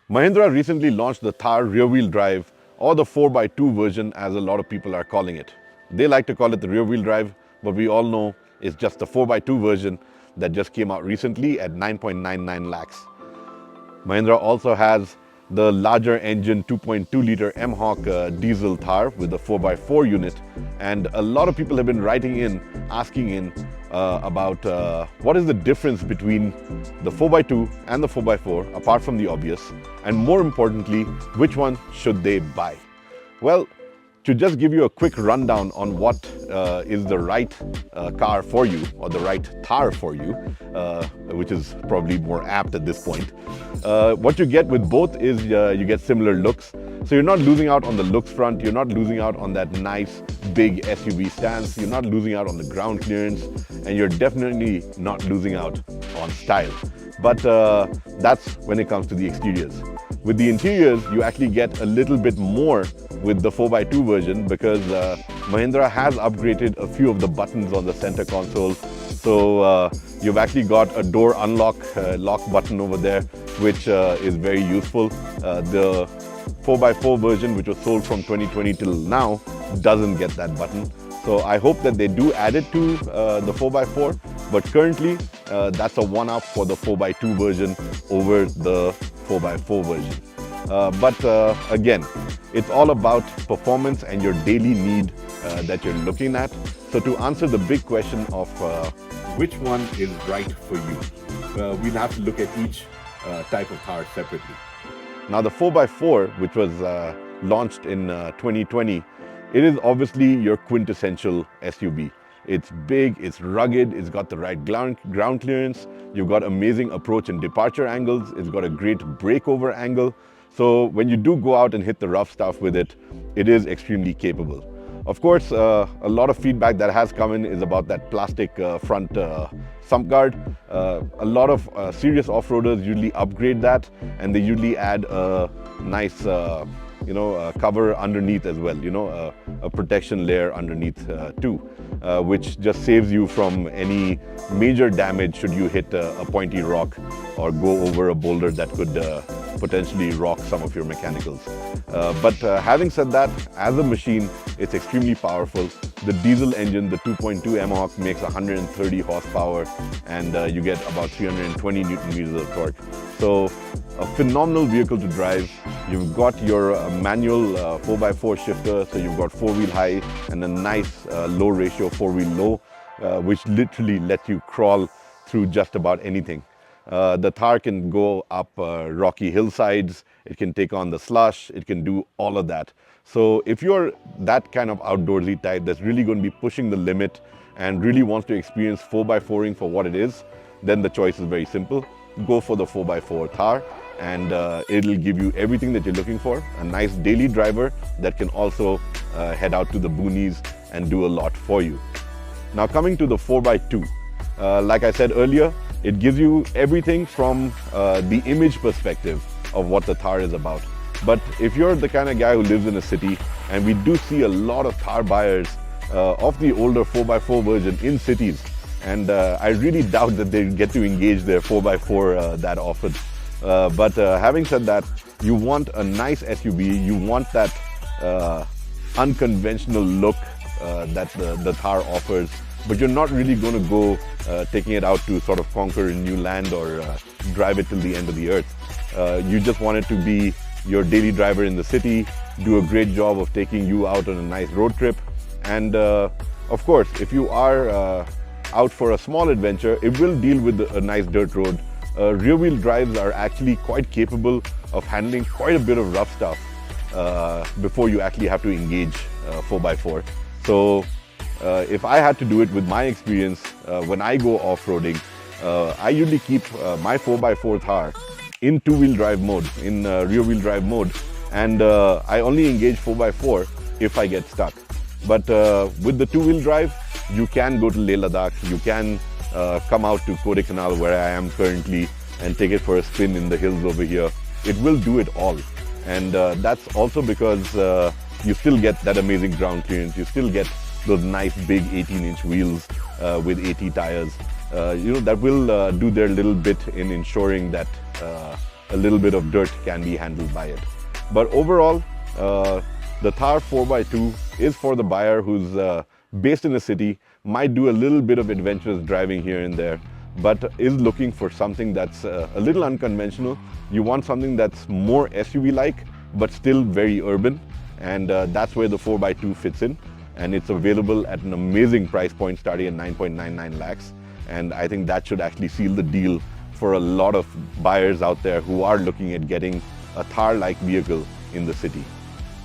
Mahindra recently launched the Thar Rear Wheel Drive, or the 4x2 version as a lot of people are calling it. They like to call it the Rear Wheel Drive, but we all know it's just the 4x2 version that just came out recently at 9.99 lakhs. Mahindra also has the larger engine 2.2-litre M-Hawk diesel Thar with the 4x4 unit, and a lot of people have been writing in, asking about what is the difference between the 4x2 and the 4x4, apart from the obvious, and more importantly, which one should they buy? Well, to just give you a quick rundown on what is the right car for you, or the right Thar for you, which is probably more apt at this point. What you get with both is you get similar looks. So you're not losing out on the looks front, you're not losing out on that nice big SUV stance, you're not losing out on the ground clearance, and you're definitely not losing out on style. But that's when it comes to the exteriors. With the interiors, you actually get a little bit more with the 4x2 version, because Mahindra has upgraded a few of the buttons on the center console. So you've actually got a door unlock lock button over there, which is very useful. The 4x4 version, which was sold from 2020 till now, doesn't get that button. So I hope that they do add it to the 4x4, but currently that's a one-up for the 4x2 version over the 4x4 version. Again, it's all about performance and your daily need that you're looking at. So to answer the big question of which one is right for you, we'll have to look at each type of Thar separately. Now the 4x4, which was launched in 2020, it is obviously your quintessential SUV. It's big, it's rugged, it's got the right ground clearance, you've got amazing approach and departure angles, it's got a great breakover angle. So when you do go out and hit the rough stuff with it, it is extremely capable. Of course, a lot of feedback that has come in is about that plastic front sump guard. A lot of serious off-roaders usually upgrade that, and they usually add a nice cover underneath as well, a protection layer underneath too, which just saves you from any major damage should you hit a pointy rock or go over a boulder that could potentially rock some of your mechanicals. But having said that, as a machine, it's extremely powerful. The diesel engine, the 2.2 M-Hawk, makes 130 horsepower, and you get about 320 Newton meters of torque. So a phenomenal vehicle to drive. You've got your manual 4x4 shifter, so you've got 4-wheel high and a nice low ratio 4-wheel low, which literally lets you crawl through just about anything. The Thar can go up rocky hillsides, it can take on the slush, it can do all of that. So if you're that kind of outdoorsy type that's really going to be pushing the limit and really wants to experience 4x4ing for what it is, then the choice is very simple. Go for the 4x4 Thar, and it'll give you everything that you're looking for. A nice daily driver that can also head out to the boonies and do a lot for you. Now coming to the 4x2, like I said earlier, it gives you everything from the image perspective of what the Thar is about. But if you're the kind of guy who lives in a city, and we do see a lot of Thar buyers of the older 4x4 version in cities, and I really doubt that they get to engage their 4x4 that often. But having said that, you want a nice SUV, you want that unconventional look that the Thar offers, but you're not really going to go taking it out to sort of conquer a new land or drive it till the end of the earth. You just want it to be your daily driver in the city, do a great job of taking you out on a nice road trip. And of course, if you are out for a small adventure, it will deal with a nice dirt road. Rear-wheel drives are actually quite capable of handling quite a bit of rough stuff before you actually have to engage 4x4. So if I had to do it with my experience, when I go off-roading, I usually keep my 4x4 Thar in two-wheel drive mode, in rear-wheel drive mode, and I only engage 4x4 if I get stuck. But with the two-wheel drive, you can go to Leh Ladakh, you can come out to Kodaikanal, where I am currently, and take it for a spin in the hills over here. It will do it all. And that's also because you still get that amazing ground clearance, you still get those nice big 18-inch wheels with 80 tires, that will do their little bit in ensuring that a little bit of dirt can be handled by it. But overall, the Thar 4x2 is for the buyer who's based in a city, might do a little bit of adventurous driving here and there, but is looking for something that's a little unconventional. You want something that's more SUV-like, but still very urban, and that's where the 4x2 fits in. And it's available at an amazing price point starting at 9.99 lakhs. And I think that should actually seal the deal for a lot of buyers out there who are looking at getting a Thar-like vehicle in the city.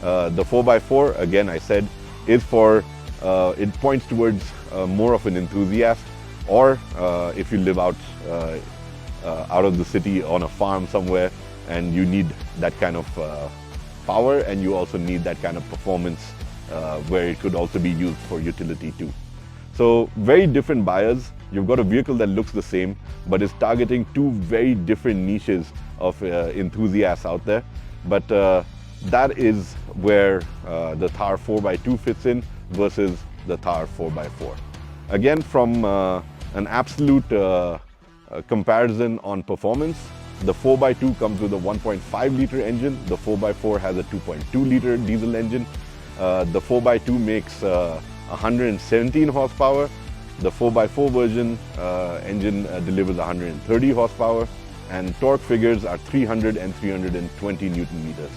The 4x4, again, I said, is for, it points towards more of an enthusiast, or if you live out of the city on a farm somewhere and you need that kind of power, and you also need that kind of performance where it could also be used for utility too. So very different buyers. You've got a vehicle that looks the same, but is targeting two very different niches of enthusiasts out there. But that is where the Thar 4x2 fits in versus the Thar 4x4. Again, from an absolute comparison on performance, the 4x2 comes with a 1.5 liter engine. The 4x4 has a 2.2 liter diesel engine. The 4x2 makes 117 horsepower. The 4x4 version engine delivers 130 horsepower, and torque figures are 300 and 320 Newton meters.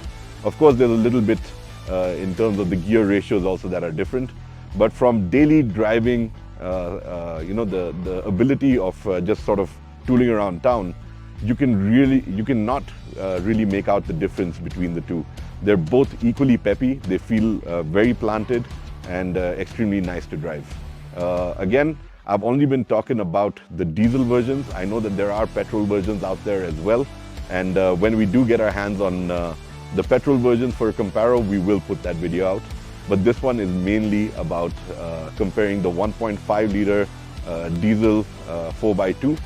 Of course, there's a little bit in terms of the gear ratios also that are different, but from daily driving, the ability of just sort of tooling around town, you cannot really make out the difference between the two. They're both equally peppy. They feel very planted and extremely nice to drive. Again, I've only been talking about the diesel versions. I know that there are petrol versions out there as well. And when we do get our hands on the petrol versions for a comparo, we will put that video out. But this one is mainly about comparing the 1.5 liter diesel 4x2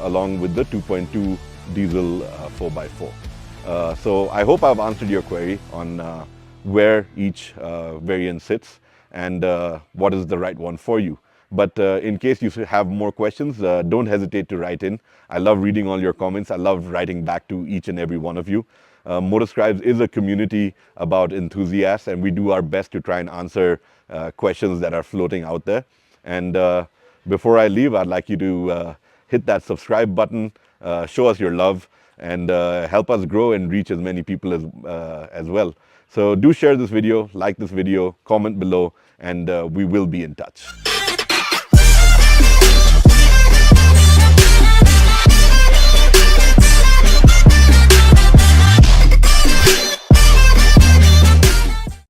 along with the 2.2 diesel 4x4. So I hope I've answered your query on where each variant sits and what is the right one for you. But in case you have more questions, don't hesitate to write in. I love reading all your comments. I love writing back to each and every one of you. MotorScribes is a community about enthusiasts, and we do our best to try and answer questions that are floating out there. And before I leave, I'd like you to hit that subscribe button, show us your love, and help us grow and reach as many people as well. So do share this video, like this video, comment below, and we will be in touch.